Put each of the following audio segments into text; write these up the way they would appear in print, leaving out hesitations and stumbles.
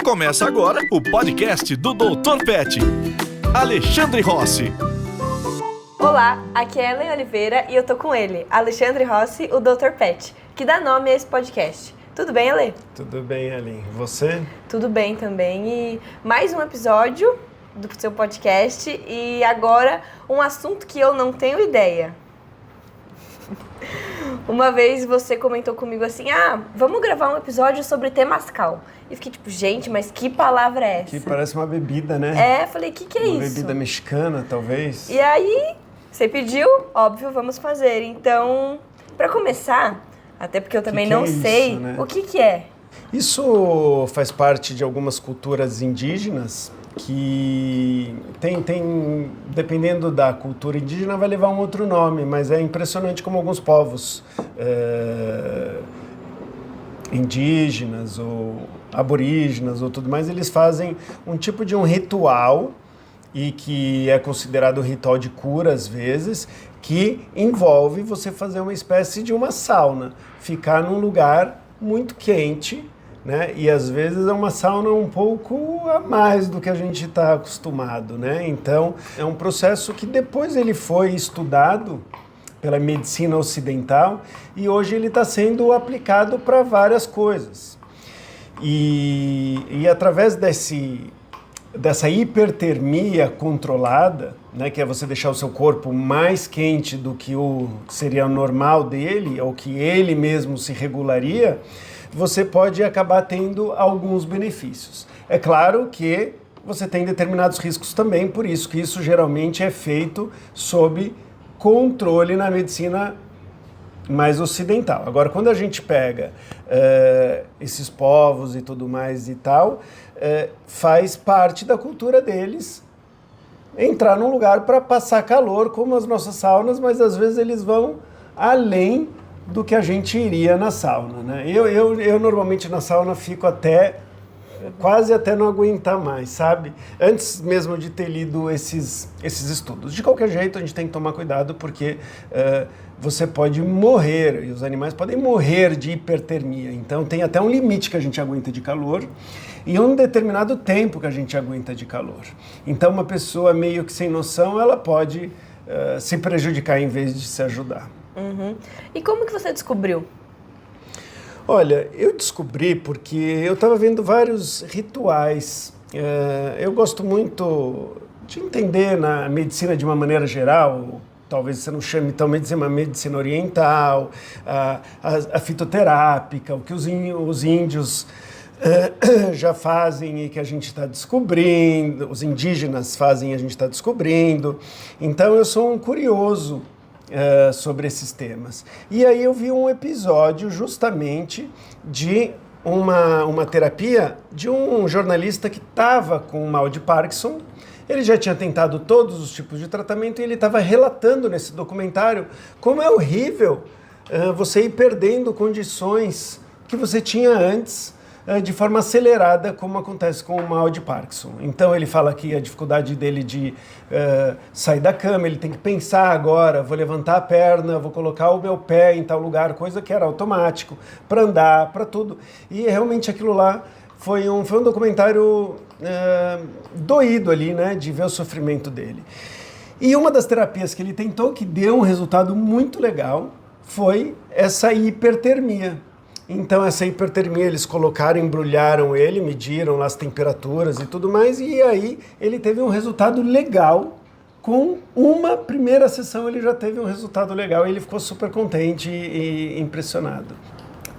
Começa agora o podcast do Dr. Pet, Alexandre Rossi. Olá, aqui é Ellen Oliveira e eu tô com ele, Alexandre Rossi, o Dr. Pet, que dá nome a esse podcast. Tudo bem, Ale? Tudo bem, Ellen. Você? Tudo bem também. E mais um episódio do seu podcast e agora um assunto que eu não tenho ideia. Uma vez você comentou comigo assim, vamos gravar um episódio sobre temascal. E fiquei tipo, gente, mas que palavra é essa? Que parece uma bebida, né? Falei, o que é uma isso? Uma bebida mexicana, talvez. E aí, você pediu, óbvio, vamos fazer. Então, para começar, até porque eu também não sei, isso, né? O que é? Isso faz parte de algumas culturas indígenas que tem, dependendo da cultura indígena, vai levar um outro nome, mas é impressionante como alguns povos indígenas ou aborígenas ou tudo mais, eles fazem um tipo de um ritual e que é considerado um ritual de cura às vezes, que envolve você fazer uma espécie de uma sauna, ficar num lugar muito quente, né? E às vezes é uma sauna um pouco a mais do que a gente está acostumado, né? Então é um processo que depois ele foi estudado pela medicina ocidental e hoje ele está sendo aplicado para várias coisas. E através dessa hipertermia controlada, né, que é você deixar o seu corpo mais quente do que o que seria o normal dele, ou que ele mesmo se regularia, você pode acabar tendo alguns benefícios. É claro que você tem determinados riscos também, por isso que isso geralmente é feito sob controle na medicina mais ocidental. Agora, quando a gente pega esses povos e tudo mais e tal, faz parte da cultura deles entrar num lugar para passar calor, como as nossas saunas, mas às vezes eles vão além do que a gente iria na sauna, né? Eu normalmente na sauna fico quase até não aguentar mais, sabe? Antes mesmo de ter lido esses estudos. De qualquer jeito, a gente tem que tomar cuidado porque você pode morrer, e os animais podem morrer de hipertermia. Então tem até um limite que a gente aguenta de calor e um determinado tempo que a gente aguenta de calor. Então uma pessoa meio que sem noção, ela pode se prejudicar em vez de se ajudar. Uhum. E como que você descobriu? Olha, eu descobri porque eu estava vendo vários rituais. Eu gosto muito de entender na medicina de uma maneira geral, talvez você não chame tão medicina oriental, a fitoterápica, o que os índios já fazem e que a gente está descobrindo, os indígenas fazem e a gente está descobrindo. Então eu sou um curioso sobre esses temas. E aí eu vi um episódio justamente de uma terapia de um jornalista que estava com mal de Parkinson. Ele já tinha tentado todos os tipos de tratamento e ele estava relatando nesse documentário como é horrível você ir perdendo condições que você tinha antes de forma acelerada, como acontece com o mal de Parkinson. Então ele fala que a dificuldade dele de sair da cama, ele tem que pensar agora, vou levantar a perna, vou colocar o meu pé em tal lugar, coisa que era automático, para andar, para tudo. E realmente aquilo lá foi um documentário doído ali, né, de ver o sofrimento dele. E uma das terapias que ele tentou, que deu um resultado muito legal, foi essa hipertermia. Então essa hipertermia eles embrulharam ele, mediram lá as temperaturas e tudo mais, e aí ele teve um resultado legal. Com uma primeira sessão ele já teve um resultado legal e ele ficou super contente e impressionado.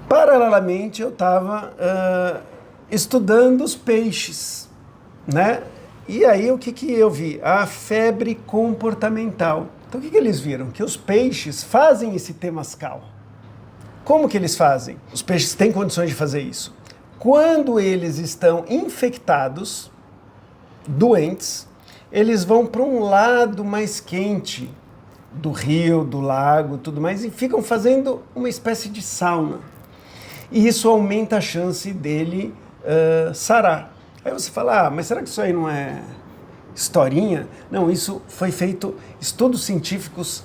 Paralelamente eu estava estudando os peixes, né? E aí o que eu vi? A febre comportamental. Então o que eles viram? Que os peixes fazem esse temascal. Como que eles fazem? Os peixes têm condições de fazer isso. Quando eles estão infectados, doentes, eles vão para um lado mais quente do rio, do lago, tudo mais, e ficam fazendo uma espécie de sauna. E isso aumenta a chance dele sarar. Aí você fala, mas será que isso aí não é historinha? Não, isso foi feito, estudos científicos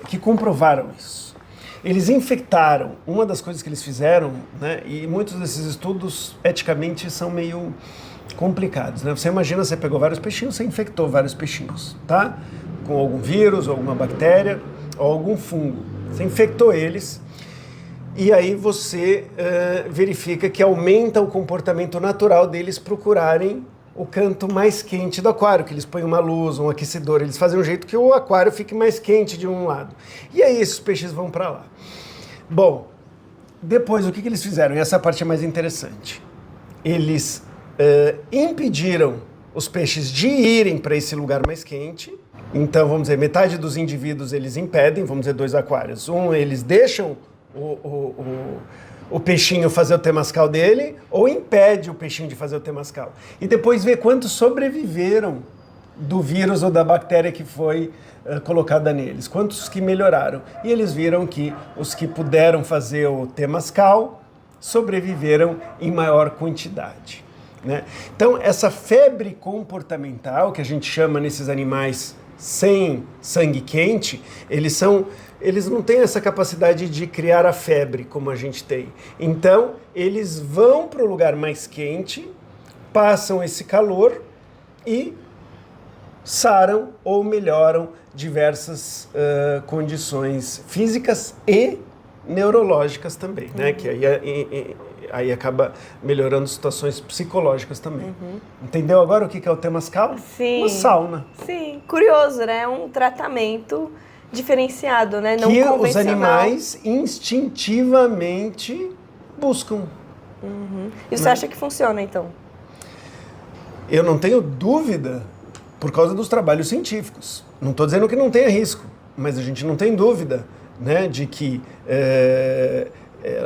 que comprovaram isso. Eles infectaram. Uma das coisas que eles fizeram, né, e muitos desses estudos eticamente são meio complicados, né? Você imagina, você pegou vários peixinhos, você infectou vários peixinhos, tá? Com algum vírus, alguma bactéria ou algum fungo. Você infectou eles e aí você verifica que aumenta o comportamento natural deles procurarem o canto mais quente do aquário, que eles põem uma luz, um aquecedor, eles fazem um jeito que o aquário fique mais quente de um lado. E aí esses peixes vão para lá. Bom, depois o que eles fizeram? E essa parte é mais interessante. Eles impediram os peixes de irem para esse lugar mais quente. Então, vamos dizer, metade dos indivíduos eles impedem, vamos dizer, 2 aquários. Eles deixam o peixinho fazer o temascal dele, ou impede o peixinho de fazer o temascal. E depois vê quantos sobreviveram do vírus ou da bactéria que foi colocada neles, quantos que melhoraram. E eles viram que os que puderam fazer o temascal sobreviveram em maior quantidade, né? Então, essa febre comportamental, que a gente chama nesses animais sem sangue quente, eles não têm essa capacidade de criar a febre como a gente tem. Então, eles vão para o lugar mais quente, passam esse calor e saram ou melhoram diversas condições físicas e neurológicas também, né? Que aí acaba melhorando situações psicológicas também. Entendeu agora o que é o temascal? Sim. Uma sauna. Sim, curioso, né? É um tratamento diferenciado, né? Não que convencional. Os animais instintivamente buscam. E você acha que funciona, então? Eu não tenho dúvida por causa dos trabalhos científicos. Não estou dizendo que não tenha risco, mas a gente não tem dúvida, né, de que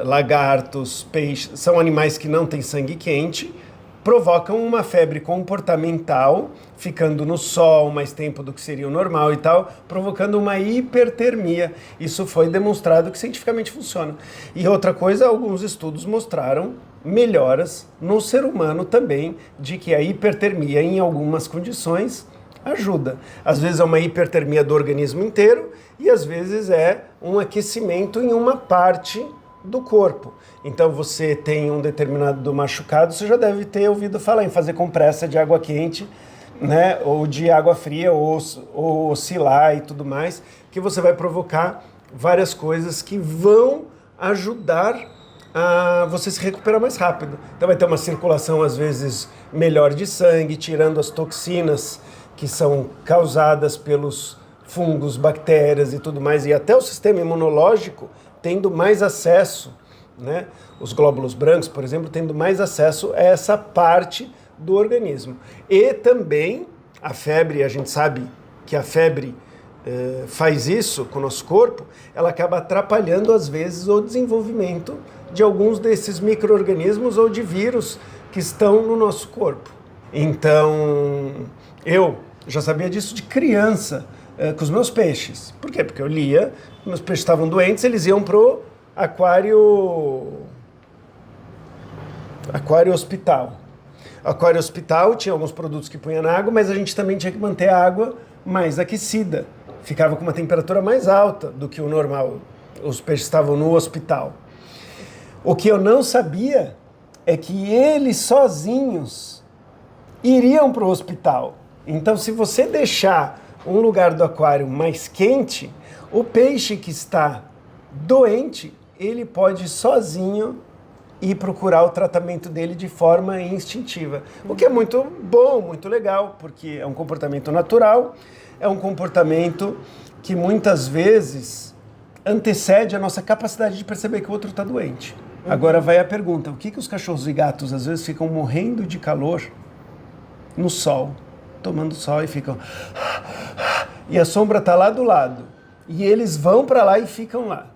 lagartos, peixes, são animais que não têm sangue quente, provocam uma febre comportamental, ficando no sol mais tempo do que seria o normal e tal, provocando uma hipertermia. Isso foi demonstrado que cientificamente funciona. E outra coisa, alguns estudos mostraram melhoras no ser humano também, de que a hipertermia em algumas condições ajuda. Às vezes é uma hipertermia do organismo inteiro e às vezes é um aquecimento em uma parte do corpo. Então você tem um determinado machucado, você já deve ter ouvido falar em fazer compressa de água quente, né, ou de água fria, ou oscilar e tudo mais, que você vai provocar várias coisas que vão ajudar a você se recuperar mais rápido. Então vai ter uma circulação às vezes melhor de sangue, tirando as toxinas que são causadas pelos fungos, bactérias e tudo mais, e até o sistema imunológico tendo mais acesso, né? Os glóbulos brancos, por exemplo, tendo mais acesso a essa parte do organismo. E também a febre, a gente sabe que a febre faz isso com o nosso corpo, ela acaba atrapalhando às vezes o desenvolvimento de alguns desses micro-organismos ou de vírus que estão no nosso corpo. Então, eu já sabia disso de criança, com os meus peixes. Por quê? Porque eu lia, meus peixes estavam doentes, eles iam pro aquário hospital. Aquário hospital tinha alguns produtos que punha na água, mas a gente também tinha que manter a água mais aquecida. Ficava com uma temperatura mais alta do que o normal. Os peixes estavam no hospital. O que eu não sabia é que eles sozinhos iriam para o hospital. Então, se você deixar um lugar do aquário mais quente, o peixe que está doente, ele pode sozinho ir procurar o tratamento dele de forma instintiva. O que é muito bom, muito legal, porque é um comportamento natural, é um comportamento que muitas vezes antecede a nossa capacidade de perceber que o outro está doente. Agora vai a pergunta, o que os cachorros e gatos às vezes ficam morrendo de calor no sol, tomando sol e ficam... E a sombra está lá do lado. E eles vão para lá e ficam lá.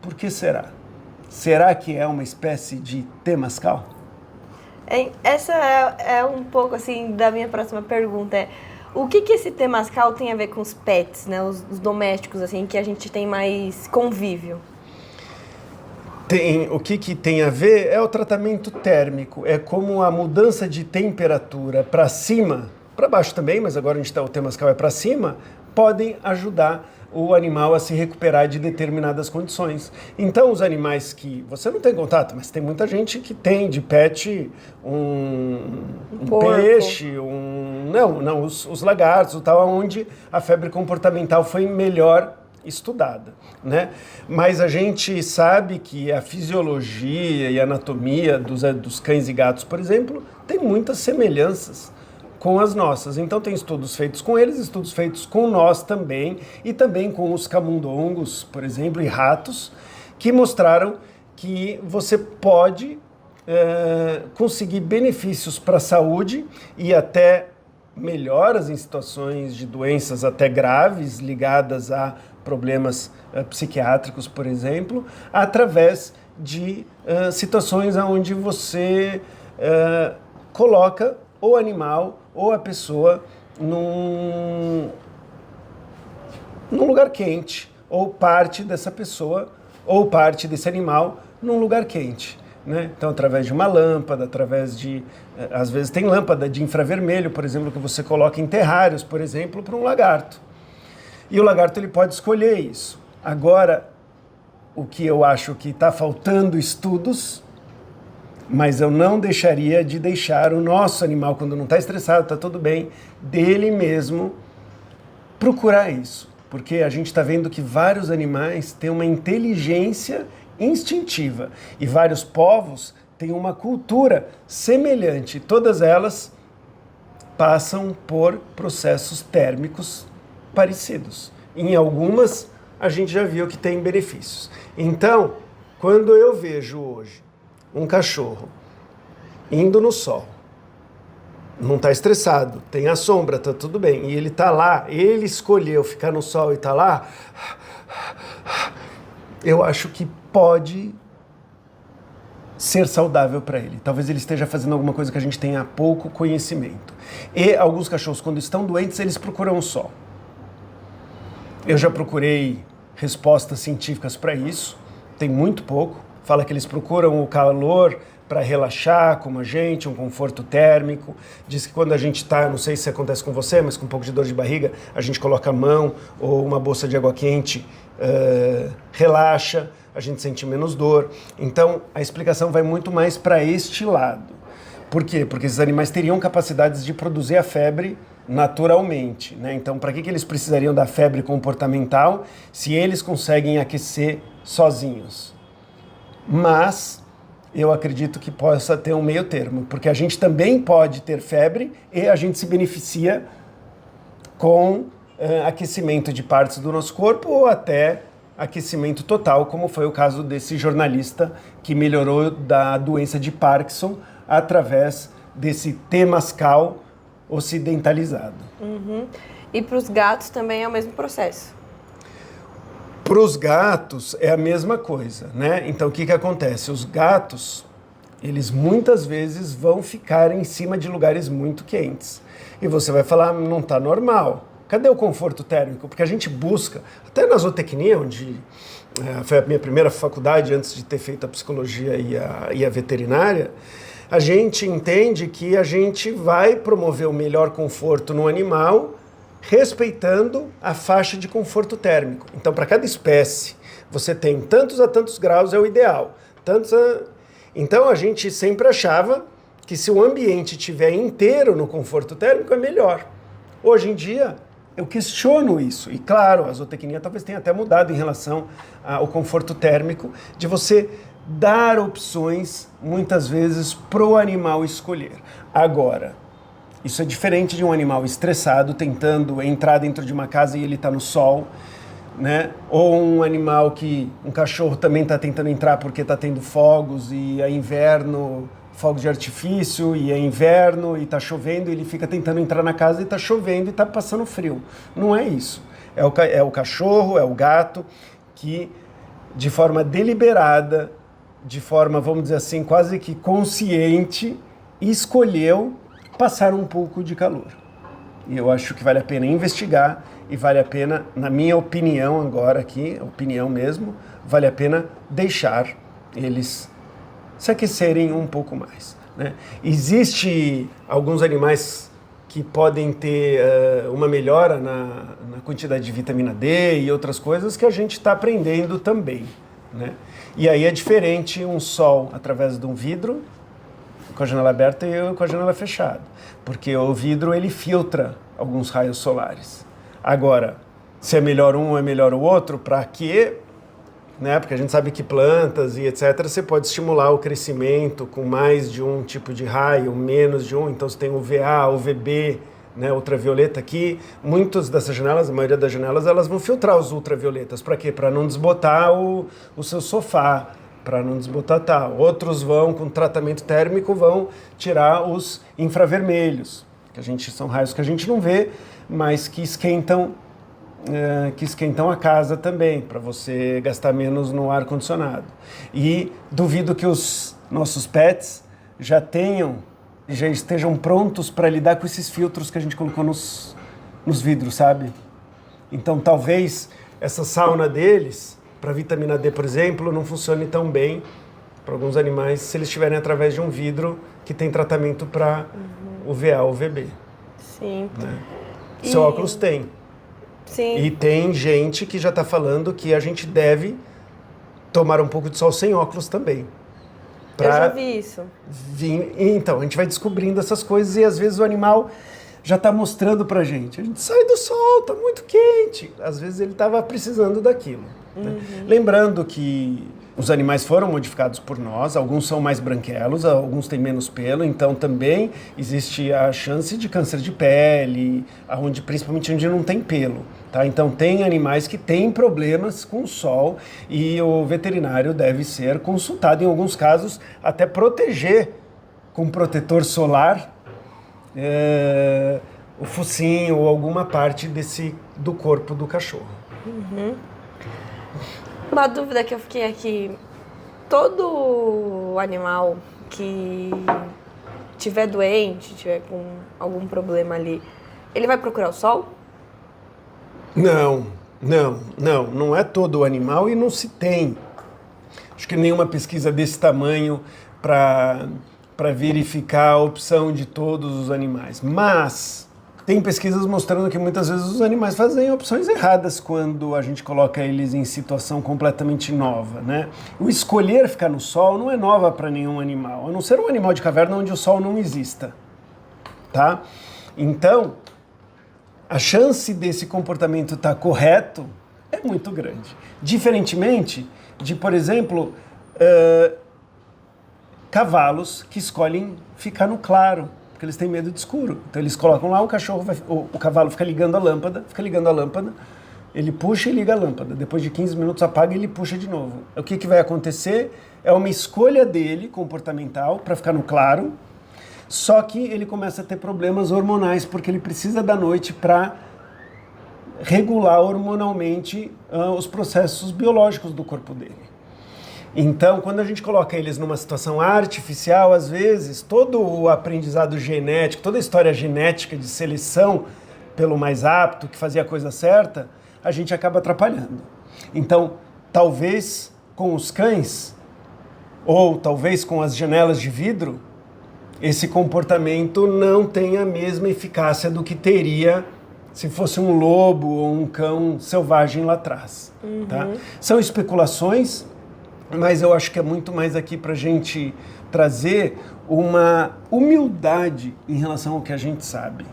Por que será? Será que é uma espécie de temascal? Essa é um pouco assim da minha próxima pergunta. O que esse temascal tem a ver com os pets, né? Os domésticos, assim, que a gente tem mais convívio? O que tem a ver é o tratamento térmico. É como a mudança de temperatura para cima, para baixo também, mas agora o temascal é para cima, podem ajudar o animal a se recuperar de determinadas condições. Então, os animais que você não tem contato, mas tem muita gente que tem de pet um peixe, os lagartos, tal, onde a febre comportamental foi melhor estudada, né? Mas a gente sabe que a fisiologia e a anatomia dos cães e gatos, por exemplo, tem muitas semelhanças com as nossas. Então tem estudos feitos com eles, estudos feitos com nós também, e também com os camundongos, por exemplo, e ratos, que mostraram que você pode conseguir benefícios para a saúde e até melhoras em situações de doenças até graves ligadas a problemas psiquiátricos, por exemplo, através de situações onde você coloca o animal ou a pessoa num lugar quente, ou parte dessa pessoa ou parte desse animal num lugar quente, né? Então, através de uma lâmpada, através de... Às vezes tem lâmpada de infravermelho, por exemplo, que você coloca em terrários, por exemplo, para um lagarto. E o lagarto ele pode escolher isso. Agora, o que eu acho que está faltando estudos, mas eu não deixaria de deixar o nosso animal, quando não está estressado, está tudo bem, dele mesmo procurar isso. Porque a gente está vendo que vários animais têm uma inteligência instintiva e vários povos têm uma cultura semelhante. Todas elas passam por processos térmicos parecidos. Em algumas, a gente já viu que tem benefícios. Então, quando eu vejo hoje um cachorro indo no sol, não está estressado, tem a sombra, está tudo bem, e ele está lá, ele escolheu ficar no sol e está lá, eu acho que pode ser saudável para ele. Talvez ele esteja fazendo alguma coisa que a gente tenha pouco conhecimento. E alguns cachorros, quando estão doentes, eles procuram o sol. Eu já procurei respostas científicas para isso, tem muito pouco. Fala que eles procuram o calor para relaxar, como a gente, um conforto térmico. Diz que quando a gente está, não sei se acontece com você, mas com um pouco de dor de barriga, a gente coloca a mão ou uma bolsa de água quente, relaxa, a gente sente menos dor. Então, a explicação vai muito mais para este lado. Por quê? Porque esses animais teriam capacidades de produzir a febre naturalmente, né? Então, para que eles precisariam da febre comportamental se eles conseguem aquecer sozinhos? Mas eu acredito que possa ter um meio termo, porque a gente também pode ter febre e a gente se beneficia com aquecimento de partes do nosso corpo ou até aquecimento total, como foi o caso desse jornalista que melhorou da doença de Parkinson através desse temazcal ocidentalizado. Uhum. E para os gatos também é o mesmo processo? Para os gatos é a mesma coisa, né? Então o que acontece? Os gatos, eles muitas vezes vão ficar em cima de lugares muito quentes. E você vai falar, não está normal. Cadê o conforto térmico? Porque a gente busca, até na zootecnia, onde foi a minha primeira faculdade antes de ter feito a psicologia e a veterinária, a gente entende que a gente vai promover o melhor conforto no animal, respeitando a faixa de conforto térmico. Então, para cada espécie, você tem tantos a tantos graus, é o ideal. Então, a gente sempre achava que se o ambiente estiver inteiro no conforto térmico, é melhor. Hoje em dia, eu questiono isso. E, claro, a zootecnia talvez tenha até mudado em relação ao conforto térmico, de você dar opções, muitas vezes, para o animal escolher. Agora, isso é diferente de um animal estressado tentando entrar dentro de uma casa e ele está no sol, né? Ou um animal um cachorro também está tentando entrar porque está tendo fogos e é inverno, fogos de artifício, e é inverno e está chovendo, e ele fica tentando entrar na casa e está chovendo e está passando frio. Não é isso. É o cachorro, é o gato que, de forma deliberada, de forma, vamos dizer assim, quase que consciente, escolheu passar um pouco de calor. E eu acho que vale a pena investigar e vale a pena, na minha opinião agora aqui, opinião mesmo, vale a pena deixar eles se aquecerem um pouco mais, né? Existe alguns animais que podem ter uma melhora na quantidade de vitamina D e outras coisas que a gente está aprendendo também, né? E aí é diferente um sol através de um vidro, com a janela aberta e com a janela fechada, porque o vidro ele filtra alguns raios solares. Agora, se é melhor um ou é melhor o outro, para quê? Né? Porque a gente sabe que plantas e etc. você pode estimular o crescimento com mais de um tipo de raio, menos de um. Então você tem UVA, UVB, né? Ultravioleta aqui. Muitas dessas janelas, a maioria das janelas, elas vão filtrar os ultravioletas. Para quê? Para não desbotar o seu sofá, para não desbotar tal. Outros vão, com tratamento térmico, vão tirar os infravermelhos, são raios que a gente não vê, mas que esquentam a casa também, para você gastar menos no ar-condicionado. E duvido que os nossos pets já estejam prontos para lidar com esses filtros que a gente colocou nos vidros, sabe? Então talvez essa sauna deles, para vitamina D, por exemplo, não funcione tão bem para alguns animais se eles estiverem através de um vidro que tem tratamento para UVA, UVB. Sim. Né? Seu óculos tem. Sim. E tem gente que já está falando que a gente deve tomar um pouco de sol sem óculos também. Eu já vi isso. Então, a gente vai descobrindo essas coisas e às vezes o animal já está mostrando pra gente. A gente sai do sol, está muito quente. Às vezes ele estava precisando daquilo. Né? Lembrando que os animais foram modificados por nós, alguns são mais branquelos, alguns têm menos pelo, então também existe a chance de câncer de pele, principalmente onde não tem pelo. Tá? Então tem animais que têm problemas com o sol e o veterinário deve ser consultado em alguns casos, até proteger com protetor solar o focinho ou alguma parte do corpo do cachorro. Uma dúvida que eu fiquei aqui, todo animal que tiver doente, tiver com algum problema ali, ele vai procurar o sol? Não é todo animal e não se tem. Acho que nenhuma pesquisa desse tamanho para verificar a opção de todos os animais. Mas tem pesquisas mostrando que muitas vezes os animais fazem opções erradas quando a gente coloca eles em situação completamente nova, né? O escolher ficar no sol não é nova para nenhum animal, a não ser um animal de caverna onde o sol não exista, tá? Então, a chance desse comportamento estar correto é muito grande. Diferentemente de, por exemplo, cavalos que escolhem ficar no claro, porque eles têm medo de escuro. Então eles colocam lá, o cavalo fica ligando a lâmpada, ele puxa e liga a lâmpada. Depois de 15 minutos apaga e ele puxa de novo. O que vai acontecer é uma escolha dele, comportamental, para ficar no claro, só que ele começa a ter problemas hormonais, porque ele precisa da noite para regular hormonalmente os processos biológicos do corpo dele. Então, quando a gente coloca eles numa situação artificial, às vezes, todo o aprendizado genético, toda a história genética de seleção pelo mais apto, que fazia a coisa certa, a gente acaba atrapalhando. Então, talvez com os cães, ou talvez com as janelas de vidro, esse comportamento não tenha a mesma eficácia do que teria se fosse um lobo ou um cão selvagem lá atrás. Tá? São especulações, mas eu acho que é muito mais aqui para a gente trazer uma humildade em relação ao que a gente sabe.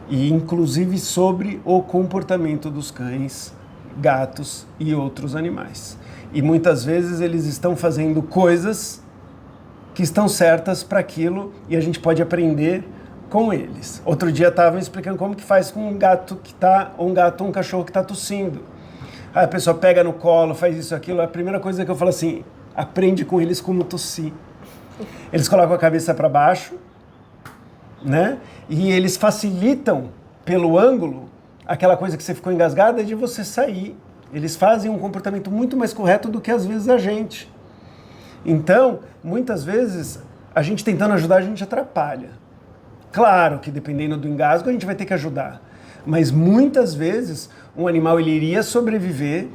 E inclusive sobre o comportamento dos cães, gatos e outros animais. E muitas vezes eles estão fazendo coisas que estão certas para aquilo e a gente pode aprender com eles. Outro dia estavam explicando como que faz com um cachorro que está tossindo. Aí a pessoa pega no colo, faz isso, aquilo. A primeira coisa que eu falo assim, aprende com eles como tossir. Eles colocam a cabeça para baixo, né? E eles facilitam pelo ângulo aquela coisa que você ficou engasgada de você sair. Eles fazem um comportamento muito mais correto do que às vezes a gente. Então, muitas vezes, a gente tentando ajudar, a gente atrapalha. Claro que dependendo do engasgo, a gente vai ter que ajudar. Mas muitas vezes, um animal ele iria sobreviver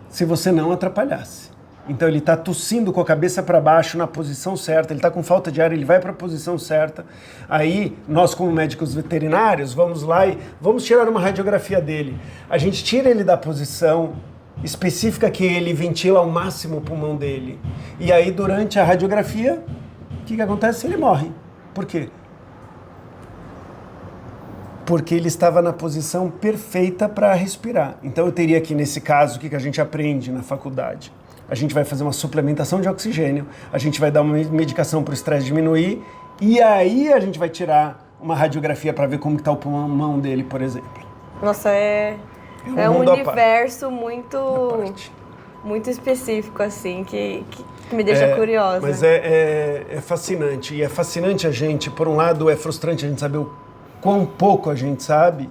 se você não atrapalhasse. Então ele está tossindo com a cabeça para baixo na posição certa, ele está com falta de ar, ele vai para a posição certa. Aí nós, como médicos veterinários, vamos lá e vamos tirar uma radiografia dele. A gente tira ele da posição específica que ele ventila ao máximo o pulmão dele. E aí durante a radiografia, o que acontece? Ele morre. Por quê? Porque ele estava na posição perfeita para respirar. Então eu teria aqui, nesse caso, o que a gente aprende na faculdade? A gente vai fazer uma suplementação de oxigênio, a gente vai dar uma medicação para o estresse diminuir, e aí a gente vai tirar uma radiografia para ver como está o pulmão dele, por exemplo. Nossa, é um universo muito específico, assim, que me deixa curiosa. Mas é fascinante, e é fascinante a gente, por um lado é frustrante a gente saber o quão pouco a gente sabe,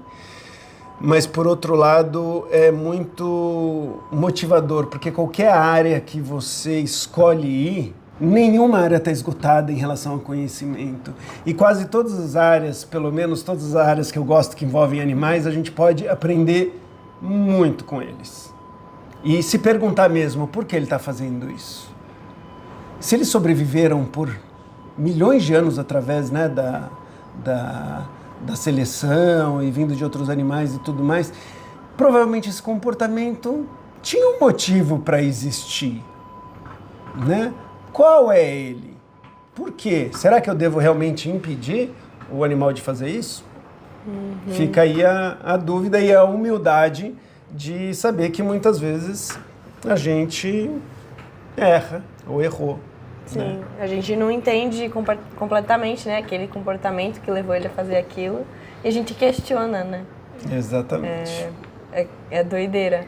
mas por outro lado é muito motivador, porque qualquer área que você escolhe ir, nenhuma área está esgotada em relação ao conhecimento. E quase todas as áreas, pelo menos todas as áreas que eu gosto que envolvem animais, a gente pode aprender muito com eles. E se perguntar mesmo por que ele está fazendo isso. Se eles sobreviveram por milhões de anos através, né, da seleção e vindo de outros animais e tudo mais, provavelmente esse comportamento tinha um motivo para existir, né? Qual é ele? Por quê? Será que eu devo realmente impedir o animal de fazer isso? Fica aí a dúvida e a humildade de saber que muitas vezes a gente erra ou errou. Sim, né? A gente não entende completamente, né, aquele comportamento que levou ele a fazer aquilo, e a gente questiona, né? Exatamente. É doideira.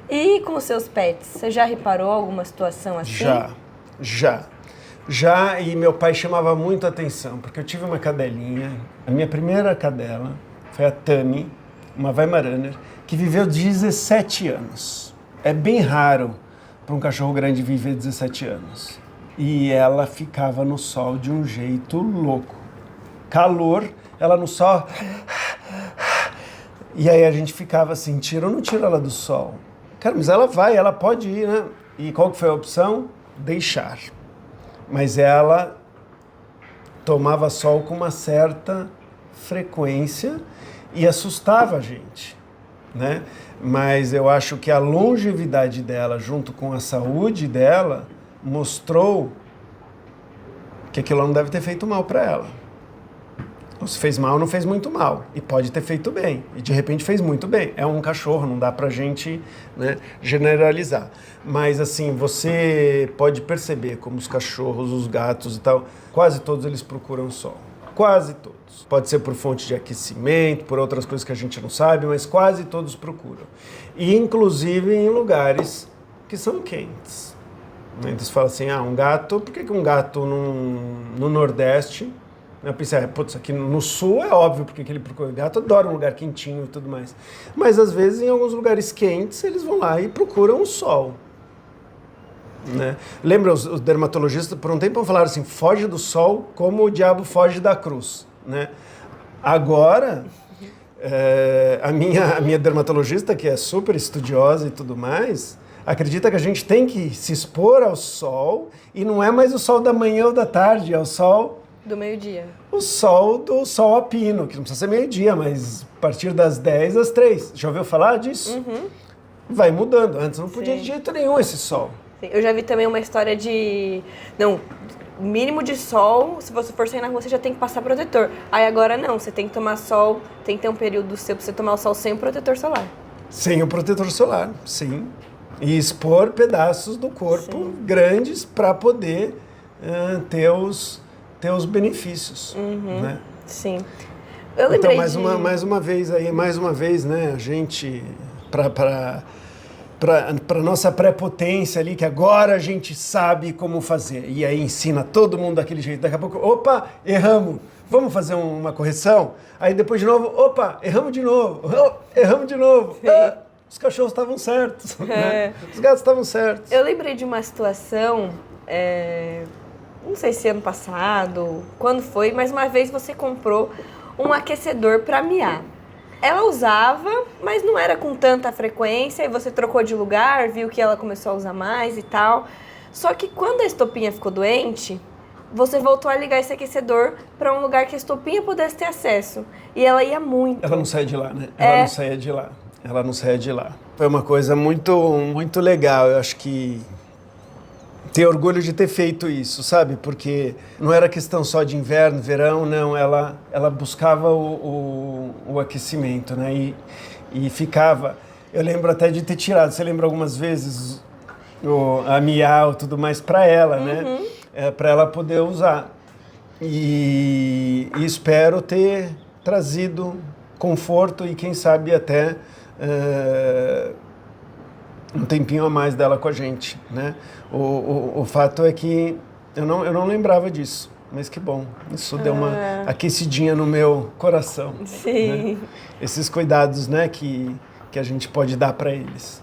E com os seus pets, você já reparou alguma situação assim? Já, e meu pai chamava muito a atenção, porque eu tive uma cadelinha, a minha primeira cadela foi a Tami, uma Weimaraner, que viveu 17 anos. É bem raro para um cachorro grande viver 17 anos. E ela ficava no sol de um jeito louco. Calor, ela no sol. E aí a gente ficava assim, tira ou não tira ela do sol? Cara, mas ela vai, ela pode ir, né? E qual que foi a opção? Deixar. Mas ela tomava sol com uma certa frequência e assustava a gente, né? Mas eu acho que a longevidade dela, junto com a saúde dela, mostrou que aquilo não deve ter feito mal para ela. Ou se fez mal, não fez muito mal. E pode ter feito bem. E de repente fez muito bem. É um cachorro, não dá pra gente, né, generalizar. Mas assim, você pode perceber como os cachorros, os gatos e tal, quase todos eles procuram sol. Quase todos. Pode ser por fonte de aquecimento, por outras coisas que a gente não sabe, mas quase todos procuram. E inclusive em lugares que são quentes. Então você fala assim, um gato, por que um gato no Nordeste? Eu pensei, putz, aqui no Sul é óbvio porque ele procura. O gato adora um lugar quentinho e tudo mais. Mas às vezes em alguns lugares quentes eles vão lá e procuram o sol. Né? Lembra, os dermatologistas por um tempo falaram assim, foge do sol como o diabo foge da cruz. Né? Agora, a minha dermatologista, que é super estudiosa e tudo mais, acredita que a gente tem que se expor ao sol, e não é mais o sol da manhã ou da tarde, é o sol do meio-dia. O sol do sol a pino, que não precisa ser meio-dia, mas a partir das 10 às 3. Já ouviu falar disso? Vai mudando. Antes não podia de jeito nenhum esse sol. Sim. Eu já vi também uma história de... Não, mínimo de sol, se você for sair na rua, você já tem que passar protetor. Aí agora não, você tem que tomar sol, tem que ter um período seu pra você tomar o sol sem o protetor solar. Sem o protetor solar, sim. E expor pedaços do corpo grandes para poder ter os benefícios, né? Sim. Eu lembrei então, mais uma vez, né, a gente, para nossa prepotência ali, que agora a gente sabe como fazer, e aí ensina todo mundo daquele jeito, daqui a pouco, opa, erramos, vamos fazer uma correção? Aí depois de novo, opa, erramos de novo. Os cachorros estavam certos, né? Os gatos estavam certos. Eu lembrei de uma situação, não sei se ano passado, quando foi, mas uma vez você comprou um aquecedor para miar. Ela usava, mas não era com tanta frequência, e você trocou de lugar, viu que ela começou a usar mais e tal. Só que quando a Estopinha ficou doente, você voltou a ligar esse aquecedor para um lugar que a Estopinha pudesse ter acesso. E ela ia muito. Ela não saía de lá, né? Ela não saía de lá. Foi uma coisa muito, muito legal. Eu acho que tenho orgulho de ter feito isso, sabe? Porque não era questão só de inverno, verão, não. Ela buscava o aquecimento, né? E ficava... Eu lembro até de ter tirado, você lembra algumas vezes, a miau e tudo mais para ela, né? Para ela poder usar. E espero ter trazido conforto e quem sabe até um tempinho a mais dela com a gente, né? O fato é que eu não lembrava disso, mas que bom, isso deu uma aquecidinha no meu coração. Sim. Né? Esses cuidados, né, que a gente pode dar para eles.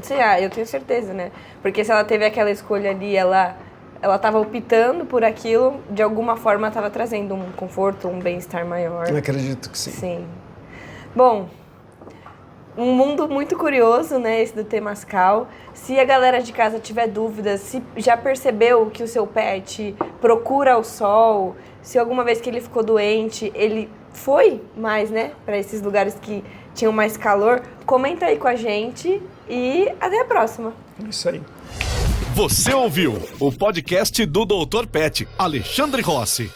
Sim, eu tenho certeza, né? Porque se ela teve aquela escolha ali, ela estava optando por aquilo, de alguma forma estava trazendo um conforto, um bem-estar maior. Eu acredito que sim. Sim. Bom, um mundo muito curioso, né, esse do Temascal. Se a galera de casa tiver dúvidas, se já percebeu que o seu pet procura o sol, se alguma vez que ele ficou doente, ele foi mais, né, para esses lugares que tinham mais calor, comenta aí com a gente e até a próxima. Isso aí. Você ouviu o podcast do Dr. Pet, Alexandre Rossi.